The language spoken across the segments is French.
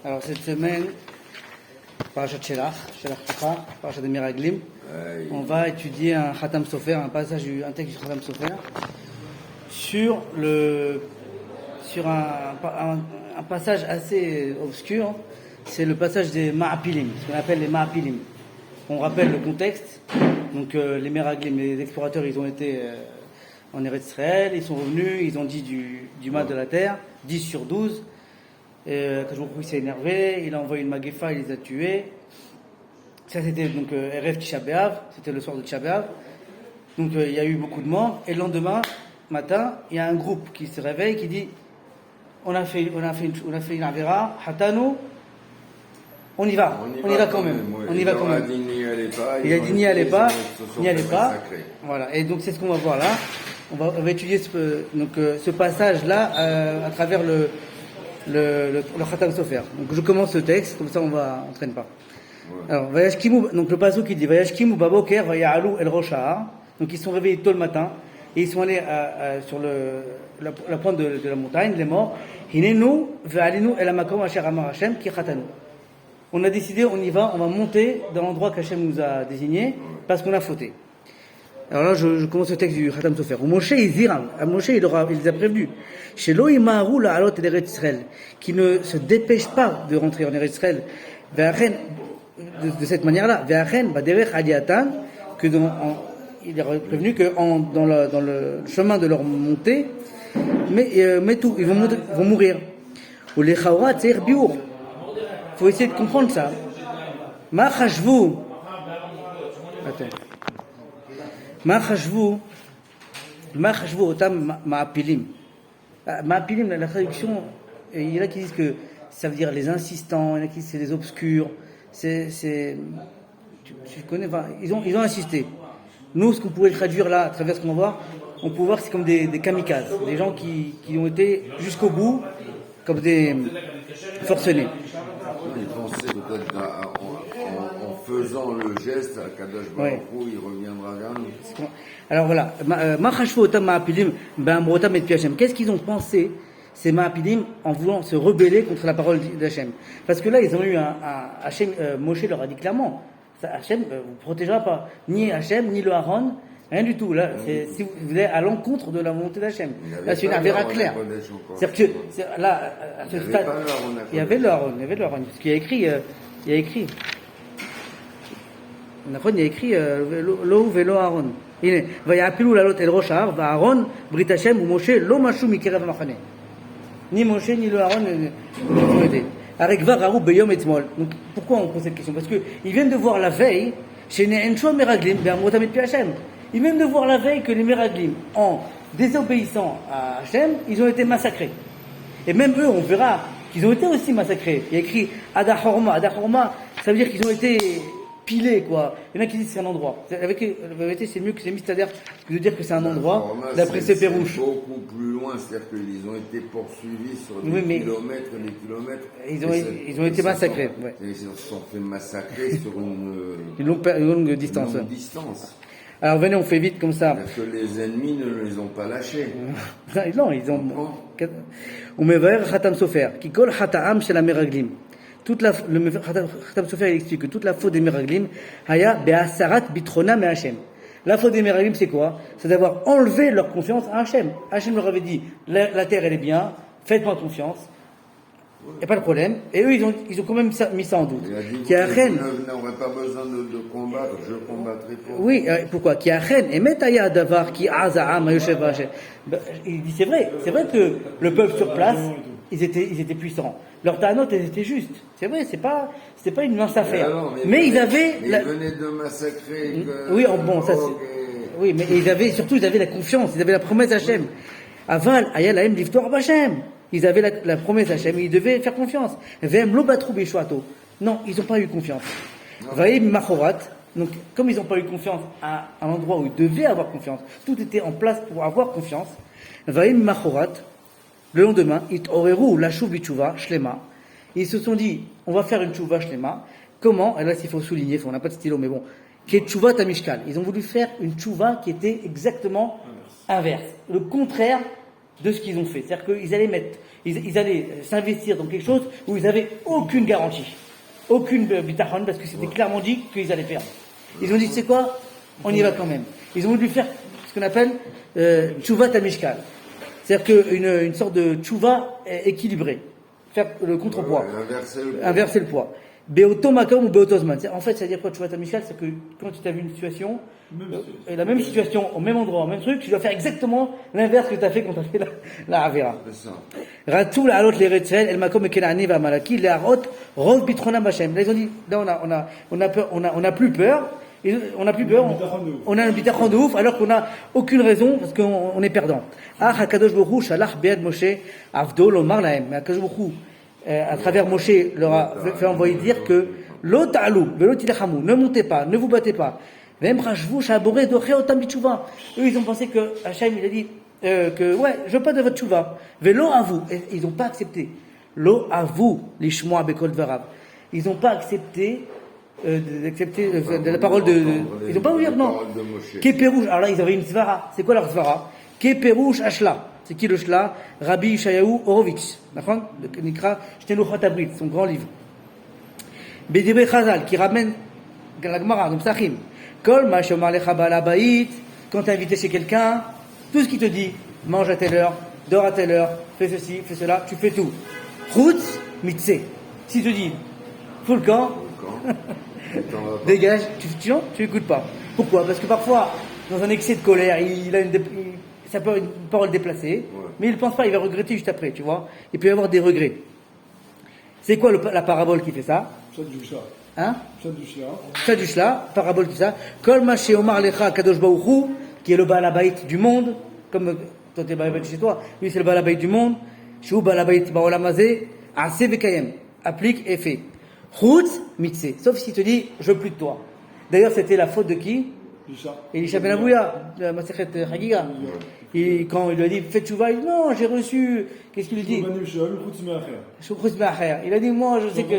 Alors cette semaine, Parashat Shelach Pacha, Parashat de Miraglim, on va étudier un Khatam Sofer, un texte du Khatam Sofer, sur un passage assez obscur. C'est le passage des Ma'apilim, ce qu'on appelle les Ma'apilim. On rappelle le contexte. Donc les Miraglim, les explorateurs, ils ont été en Eretz Israël, ils sont revenus, ils ont dit du mal de la terre, 10 sur 12. Quand s'est énervé, il a envoyé une magefa, il les a tués. Ça c'était donc Erev Tisha B'Av, c'était le soir de Tisha B'Av. Donc il y a eu beaucoup de morts. Et le lendemain matin, il y a un groupe qui se réveille, qui dit on a fait une avera, hatanu, on y va quand même. On y va quand même. Il a dit n'y allez pas. Voilà. Et donc c'est ce qu'on va voir là. On va étudier ce passage-là à travers le Khatam Sofer. Donc je commence ce texte, comme ça on traîne pas. Ouais. Alors, donc le passage qui dit Vayashkimu baboker vaya'alu el rosh ha'ar. Donc ils sont réveillés tôt le matin et ils sont allés sur la pointe de la montagne, les morts. Hinenu ve'alinu el hamakom asher amar Hashem ki chatanu. On a décidé, on y va, on va monter dans l'endroit qu'Hachem nous a désigné parce qu'on a fauté. Alors là, je commence le texte du Khatam Sofer. Moshe il les a prévenus. Chez Loïmaru la halot d'Eretz Israël, qui ne se dépêche pas de rentrer en Eretz Israël, de cette manière-là, baderech aliatan, il est prévenu que dans le chemin de leur montée, mais tout, ils vont mourir. Ou les chaourat tzir biour. Faut essayer de comprendre ça. Ma chashvu. Attends. Ma chashvu otam ma'apilim. Ma'apilim, la traduction, il y en a qui disent que ça veut dire les insistants, il y en a qui disent que c'est les obscurs. Tu connais, enfin, ils ont insisté. Nous, ce qu'on pourrait traduire là, à travers ce qu'on va voir, on peut voir que c'est comme des kamikazes, des gens qui ont été jusqu'au bout, comme des forcenés. Ils pensaient peut-être en faisant le geste à Kadosh Baruch Hu, il reviendra vers nous. Alors voilà, qu'est-ce qu'ils ont pensé, ces Ma'apilim, en voulant se rebeller contre la parole d'Hachem? Parce que là, ils ont eu Hachem, Moshe leur a dit clairement, Hachem ne vous protégera pas, ni Hachem, ni le Aaron, rien du tout. Là, si vous êtes à l'encontre de la volonté d'Hachem. Là, c'est une avéra claire. C'est-à-dire que, là, à ce stade, il y avait le Aaron, parce qu'il y a écrit, il y a écrit Lo velo Aaron. הנה, ויעפילו לעלות אל ראש ההר, ואהרון, ברית השם ומשה לא משו מקרב המחנה. Ni Moshe ni le Aaron ne ont été. Avec כבר ראו ביום אתמול. Donc, pourquoi on pose cette question? Parce qu'ils viennent de voir la veille, chez Ne'encho Meraglim, באמרותם את פי השם. Ils viennent de voir la veille que les Meraglim, en désobéissant à Hachem, ils ont été massacrés. Et même eux, on verra qu'ils ont été aussi massacrés. Il y a écrit Ada Horma, ça veut dire qu'ils ont été pilé, quoi. Il y en a qui disent que c'est un endroit. La vérité, c'est mieux que c'est mystère que de dire que c'est un endroit, d'après ces pérouches. C'est beaucoup plus loin, c'est-à-dire qu'ils ont été poursuivis sur des kilomètres. Ils ont été massacrés. Ouais. Ils se sont fait massacrer sur une longue distance. Alors venez, on fait vite comme ça. Parce que les ennemis ne les ont pas lâchés. Non, ils ont. On me va Khatam Sofer, qui colle Khata'am chez la Meraglim. Le Khatam Sofer explique que toute la faute des Meraglim, haya be'asarat bitrona me Hachem. La faute des Meraglim, c'est quoi? C'est d'avoir enlevé leur confiance à Hachem. Hachem leur avait dit la terre elle est bien, faites-moi confiance, il n'y a pas de problème. Et eux ils ont quand même mis ça en doute. Il a dit vous n'aurez pas besoin de combattre, je combattrai pour vous. Oui, pourquoi? Qui a reine et met aya davar qui aza'am yoshev Hachem. Il dit c'est vrai que le peuple sur place ils étaient puissants. Leurs ta'anot, elles étaient justes. C'est vrai, c'était pas une mince affaire. Mais ils avaient. Ils venaient de massacrer. Oui, bon, ça c'est. Oui, mais ils avaient la confiance, ils avaient la promesse d'Hachem. Aval, ayalahem l'iftor b'Hachem. Ils avaient la promesse d'Hachem, ils devaient faire confiance. Vem lo batrou b'Yeshuato. Non, ils n'ont pas eu confiance. Vaïm machorat. Donc, comme ils n'ont pas eu confiance à un endroit où ils devaient avoir confiance, tout était en place pour avoir confiance. Vaïm machorat. Le lendemain, it'oreru la chouv b'tshuva shlema. Ils se sont dit, on va faire une tchouva shlema. Comment? Et là, il faut souligner, on n'a pas de stylo, mais bon. Qui est tchouva tamishkal. Ils ont voulu faire une tchouva qui était exactement inverse. Le contraire de ce qu'ils ont fait. C'est-à-dire qu'ils allaient ils allaient s'investir dans quelque chose où ils n'avaient aucune garantie, aucune bitachon, parce que c'était clairement dit qu'ils allaient perdre. Ils ont dit, tu sais quoi, on y va quand même. Ils ont voulu faire ce qu'on appelle tchouva tamishkal. C'est-à-dire qu'une sorte de tchouva équilibrée. Faire le contrepoids. Inverser le poids. Beoto makam ou beotosman. En fait, ça veut dire quoi, tchouva tamishkal? C'est que quand tu as vu une situation, la même situation, au même endroit, au même truc, tu dois faire exactement l'inverse que tu as fait quand tu as fait la Avera. Ratou la alot les Retzel, el makom et kenani va malaki, les arot, rov bitrona machem. Là, ils ont dit, là, on a plus peur. On n'a plus peur, on a un bitachon de ouf, alors qu'on n'a aucune raison, parce qu'on est perdant. Ah, Hakadosh Baruch Hu, Shalach Be'ed Moshe, Avdol, Omar Lahem. Mais Hakadosh Baruch Hu, à travers Moshe, leur a fait envoyer dire que, Lo ta'alou, velo tilachamou, ne montez pas, ne vous battez pas. Vem rachvou, shaboré, doché, otam bitchouva. Eux, ils ont pensé que Hachem, il a dit, je veux pas de votre chouva. Velo à vous. Et ils n'ont pas accepté. Lo à vous, l'ishmoa bekol dvarav. Ils n'ont pas accepté, d'accepter de la parole de ils n'ont pas voulu dire non. Keperouche, alors là ils avaient une svara. C'est quoi leur svara? Keperouche Ashla. C'est qui le Shla? Rabbi Yeshayahu Horowitz. D'accord? Le Nikra Shteluchat Abrit, son grand livre. Bédibé Chazal, qui ramène la Gemara, donc Sachim. Kol ma shomar lecha ba'al bayit, quand tu es invité chez quelqu'un, tout ce qu'il te dit, mange à telle heure, dors à telle heure, fais ceci, fais cela, tu fais tout. Chutz mitze. S'il te dit, fous le camp, dégage, tu écoutes pas. Pourquoi? Parce que parfois, dans un excès de colère, ça peut être une parole déplacée, mais il ne pense pas, il va regretter juste après, tu vois. Il peut y avoir des regrets. C'est quoi la parabole qui fait ça? Hein? Shaddushla, parabole de ça. Kol ma sheomar lecha kadosh baruch hu, qui est le Baal Habayit du monde, comme toi t'es Baal Habayit chez toi, lui c'est le Baal Habayit du monde. Shu Baal Habayit ba'olam hazeh, aseh vekayem, applique et fait. Chutz mitzeh, sauf s'il te dit, je veux plus de toi. D'ailleurs, c'était la faute de qui? Elisha ben Abouya, de Masechet Chagiga. Et quand il lui a dit, fais tchouva, il dit, non, j'ai reçu, qu'est-ce qu'il lui dit? Il a dit, moi, je sais que.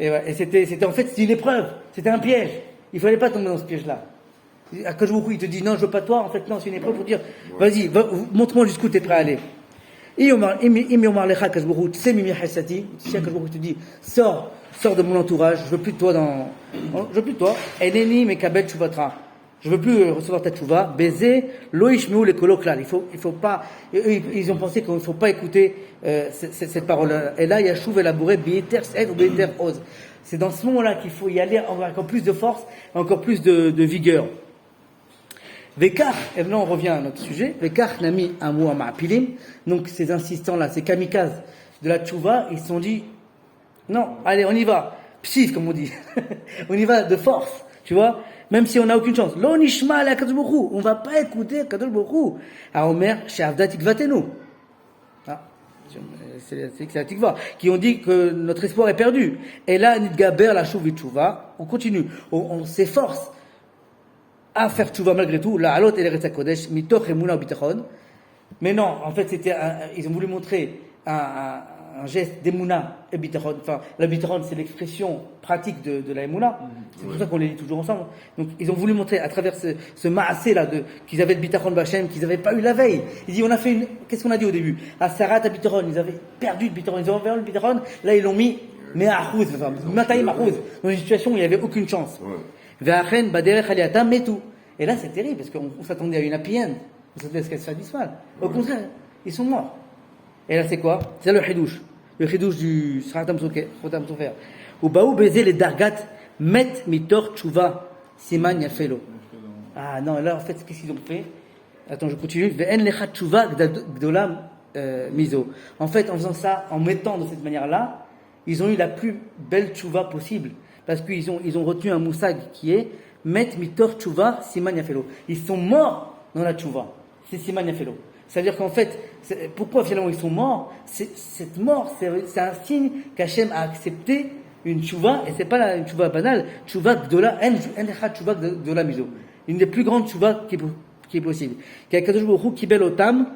Et c'était en fait, c'était une épreuve, c'était un piège. Il fallait pas tomber dans ce piège-là. À Kajoukou, il te dit, non, je veux pas toi, en fait, non, c'est une épreuve pour dire, vas-y, montre-moi jusqu'où tu es prêt à aller. Et Omar Lecha Kajoukou, tu sais, Mimi Hassati, tu sais, Kajoukou te dit, sors de mon entourage, je veux plus de toi je veux plus de toi. Eneni mekabel tchouvatra. Je veux plus recevoir ta tchouva. Baiser, loishmeu les coloklal. Il faut pas, ils ont pensé qu'il ne faut pas écouter, cette parole-là. Et là, il y a chouv et labouré, bieter sed ou bieter ose. C'est dans ce moment-là qu'il faut y aller avec encore plus de force, encore plus de vigueur. Vekar, et là on revient à notre sujet. Vekar nami amu amapilim. Donc, ces insistants-là, ces kamikazes de la tchouva, ils se sont dit, non, allez, on y va. Psif, comme on dit. On y va de force, tu vois, même si on n'a aucune chance. Lo nishma la Kadosh Baruch Hu. On va pas écouter Kadosh Baruch Hu. À Omer, chez Avdat Tikvatenu. C'est la Tikva. Qui ont dit que notre espoir est perdu. Et là, Nidgaber la Chouv Tchouva. On continue. On s'efforce à faire Tchouva malgré tout. La Alot et l'Eretz HaKodesh. Mitoch Emuna Bitachon. Mais non, en fait, ils ont voulu montrer un geste d'Emouna et Bitachon. Enfin, la Bitachon, c'est l'expression pratique de la Emouna. C'est pour ça qu'on les lit toujours ensemble. Donc, ils ont voulu montrer à travers ce ma'asé-là qu'ils avaient le Bitachon Bachem, qu'ils n'avaient pas eu la veille. Ils disent, qu'est-ce qu'on a dit au début? À Sarat, à Bitachon, ils avaient perdu le Bitachon. Ils ont perdu le Bitachon. Là, ils l'ont mis, mais à Achouz, Mataïm Achouz, dans une situation où il n'y avait aucune chance. Ve'achen, Baderech Aliatam, mais tout. Et là, c'est terrible, parce qu'on s'attendait à une happy end. On s'attendait à ce qu'elle se fasse mal. Au contraire, ils sont morts. Et là, c'est quoi? C'est le chidouche. Le chidouche du Sratam Sofer. Ou baou baiser les dargat, met mitor tchouva, siman yafelo. Ah non, là, en fait, qu'est-ce qu'ils ont fait? Attends, je continue. Ve'en lecha tchouva gdolam miso. En fait, en faisant ça, en mettant de cette manière-là, ils ont eu la plus belle tchouva possible. Parce qu'ils ont retenu un moussag qui est met mitor tchouva, siman yafelo. Ils sont morts dans la tchouva. C'est siman yafelo. C'est-à-dire qu'en fait, pourquoi finalement ils sont morts? Cette mort, c'est un signe qu'Hachem a accepté une tchouva, et c'est pas une tchouva banale, tchouva gdola, tchouva gdola miso. Une des plus grandes tchouva qui est possible. Qu'Akadosh Baruch Hu kibel otam,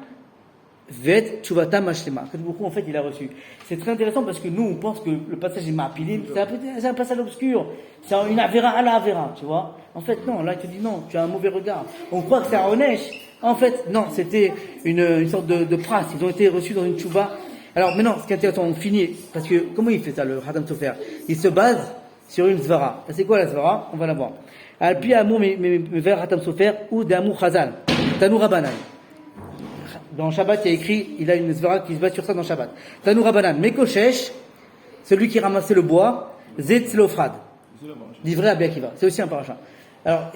vet tchouvatam hashlema. Akadosh Baruch Hu, en fait, il a reçu. C'est très intéressant parce que nous, on pense que le passage est ma'apilim, c'est un passage obscur. C'est une avera à la avera, tu vois. En fait, non, là, il te dit non, tu as un mauvais regard. On croit que c'est un onesh. En fait, non, c'était une sorte de prince. Ils ont été reçus dans une tchouva. Alors maintenant, ce qui est intéressant, on finit, parce que comment il fait ça, le Khatam Sofer? Il se base sur une zvara. C'est quoi la zvara? On va la voir. Alpi amour vers Khatam Sofer ou d'amour Khazal, Tanou Rabanan. Dans Shabbat, il y a écrit, il a une zvara qui se base sur ça dans Shabbat. Tanou Rabanan, Mekoshesh, celui qui ramassait le bois, Zet Slofrad. Livré à Rabbi Akiva. C'est aussi un paracha. Alors,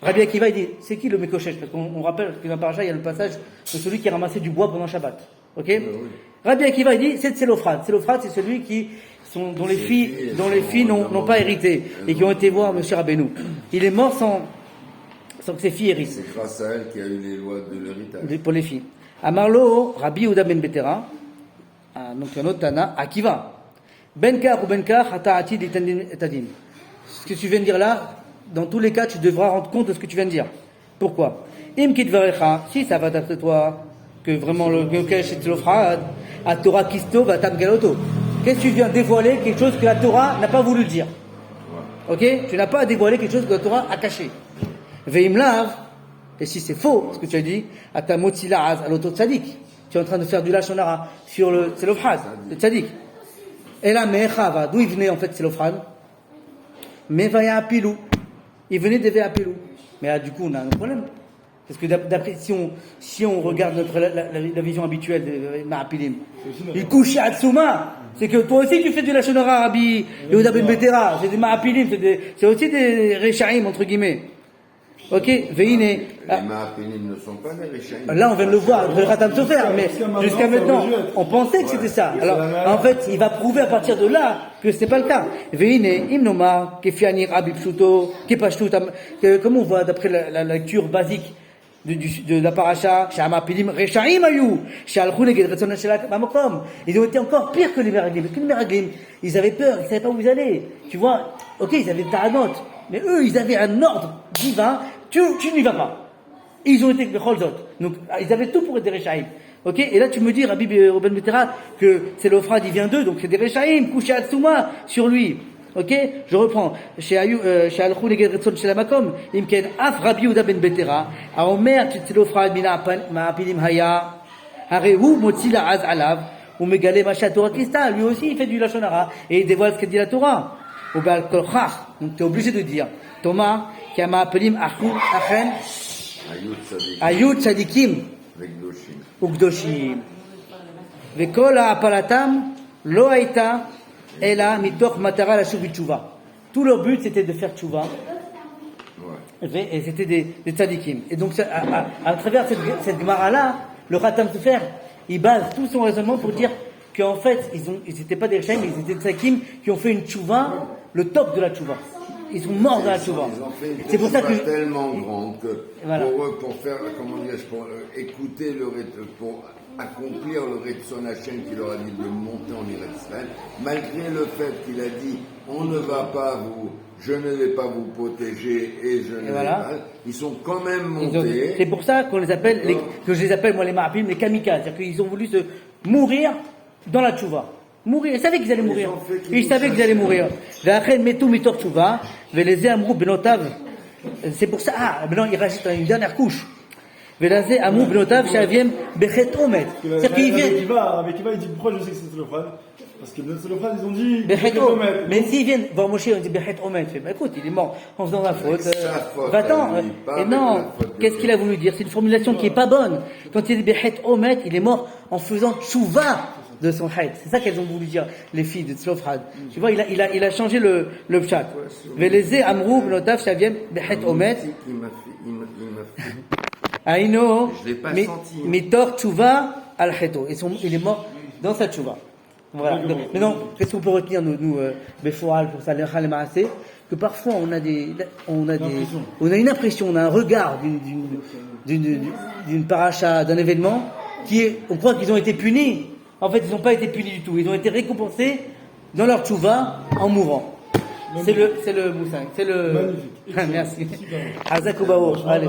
Rabbi Akiva, il dit, c'est qui le Mekoshesh? Parce qu'on rappelle que dans le paracha, il y a le passage de celui qui ramassait du bois pendant Shabbat. Ok? Oui. Rabbi Akiva, il dit, c'est Tselophrad. Tselophrad, c'est celui dont les filles n'ont pas hérité et qui ont été voir M. Rabbeinu. Il est mort sans que ses filles héritent. C'est grâce à elle qu'il y a eu les lois de l'héritage. Pour les filles. Amarlo, Rabbi Yehuda ben Betera, donc un autre Tana, Akiva. Benkar ou Benkar, Hata'ati etadin. Ce que tu viens de dire là, dans tous les cas, tu devras rendre compte de ce que tu viens de dire. Pourquoi? Im kitvarecha, si ça va d'après toi, que vraiment le Kesh et Tzelofrad, à Torah Kisto va Tamgaloto. Qu'est-ce que tu viens dévoiler quelque chose que la Torah n'a pas voulu dire? Ok? Tu n'as pas à dévoiler quelque chose que la Torah a caché. Veimlav, et si c'est faux, ce que tu as dit, à ta motilaz à l'auto tzadik. Tu es en train de faire du lachonara sur le Tzelofrad, le tzadik. Et là, Mechava, d'où il venait en fait Tzelofrad? Mevaya Apilou. Il venait de Apilou. Mais là, du coup, on a un problème. Parce que d'après, si on regarde la vision habituelle de Ma'apilim, il couche à Atsuma. C'est que toi aussi tu fais du Lachonara, Rabbi Yehuda ben Betera. C'est des Ma'apilim, c'est aussi des Rechaim, entre guillemets. Ok, Veine. Les Ma'apilim ne sont pas des Rechaim. Là, on vient de le voir, le Khatam Sofer, mais jusqu'à maintenant, on pensait que c'était ça. Alors, en fait, il va prouver à partir de là que ce n'est pas le cas. Veine, Imnoma, Kefianir, Abib Shuto, Kepashtut, comme on voit d'après la lecture basique de la paracha, chez Amapilim, Rechaim Ayou, chez Al-Khouleged, Retson Shelak, Mamokom. Ils ont été encore pires que les Meraglim. Parce que les Meraglim, ils avaient peur, ils ne savaient pas où ils allaient. Tu vois, ok, ils avaient Ta'anot, mais eux, ils avaient un ordre divin, tu n'y vas pas. Et ils ont été Becholzot. Donc, ils avaient tout pour être des Rechaim. Ok, et là tu me dis, Rabbi Ben Betera, que c'est l'Ofrad, il vient d'eux, donc c'est des Rechaim, couché Atsuma sur lui. Ok, je reprends. Chez Al-Khou Neged Retson chez la Makom, Imken Af Rabbi Yehuda ben Betera, a Omer Tzelofrad mina Ma'apilim Haya, Harehu Motzi La'az Alav, ou Megale Masha Torah Kista, lui aussi il fait du Lachonara, et il dévoile ce que dit la Torah. Ou Bal Kolchach, donc tu es obligé de dire, Thomas, qui a Ma'apilim Achou, Achen, Ayut Tzadikim, ou Gdoshim. Vekol Ha'apalatam, Lo Haïta, et là, mitoch matara la tchouva. Tout leur but, c'était de faire tchouva. Ouais. Et c'était des tzadikim. Et donc, à travers cette gemara-là, le Khatam Sofer, il base tout son raisonnement pour dire qu'en fait, ils n'étaient pas des Rechaim, mais ils étaient des tzadikim qui ont fait une tchouva, le top de la tchouva. Ils sont morts dans la tchouva. C'est pour ça que tellement grande que voilà. Pour faire, comment dire, pour écouter pour accomplir le Retson Hashem qui leur a dit de monter en Israël, malgré le fait qu'il a dit on ne va pas je ne vais pas vous protéger et je ne vais pas, ils sont quand même montés. C'est pour ça qu'on les appelle, que je les appelle moi les Ma'apim, les kamikazes, c'est-à-dire qu'ils ont voulu se mourir dans la tchouva. Mourir, ils savaient qu'ils allaient mourir. Ils savaient qu'ils allaient mourir. C'est pour ça, maintenant il rajoute une dernière couche. Velazé Amou Benotav Shaviem Bechet Omet. C'est-à-dire qu'il vient. Avec Kiva, il dit pourquoi je sais que c'est Tzelofrad? Parce que le Tzelofrad, ils ont dit Bechet Omet. Mais s'ils viennent voir Moshe, on dit Bechet Omet. Bah écoute, il est mort en faisant la faute. Va-t'en. Et non, qu'est-ce qu'il a voulu dire? C'est une formulation qui est pas bonne. Quand il dit Bechet Omet, il est mort en faisant tchouva de son haït. C'est ça qu'elles ont voulu dire, les filles de Tzlofrad. Tu vois, il a changé le pshat. Velazé Amrou Benotav Shaviem Bechet Omet. Aïno, Mitor Tchouva al-Cheto. Il est mort dans sa Tchouva. Voilà. Maintenant, qu'est-ce qu'on peut retenir, nous, Befoal, pour ça, que parfois on a une impression, on a un regard d'une paracha, d'un événement, on croit qu'ils ont été punis. En fait, ils n'ont pas été punis du tout. Ils ont été récompensés dans leur Tchouva en mourant. C'est le Moussin. C'est le. Magnifique. Merci. Hazak Obaor. Allez.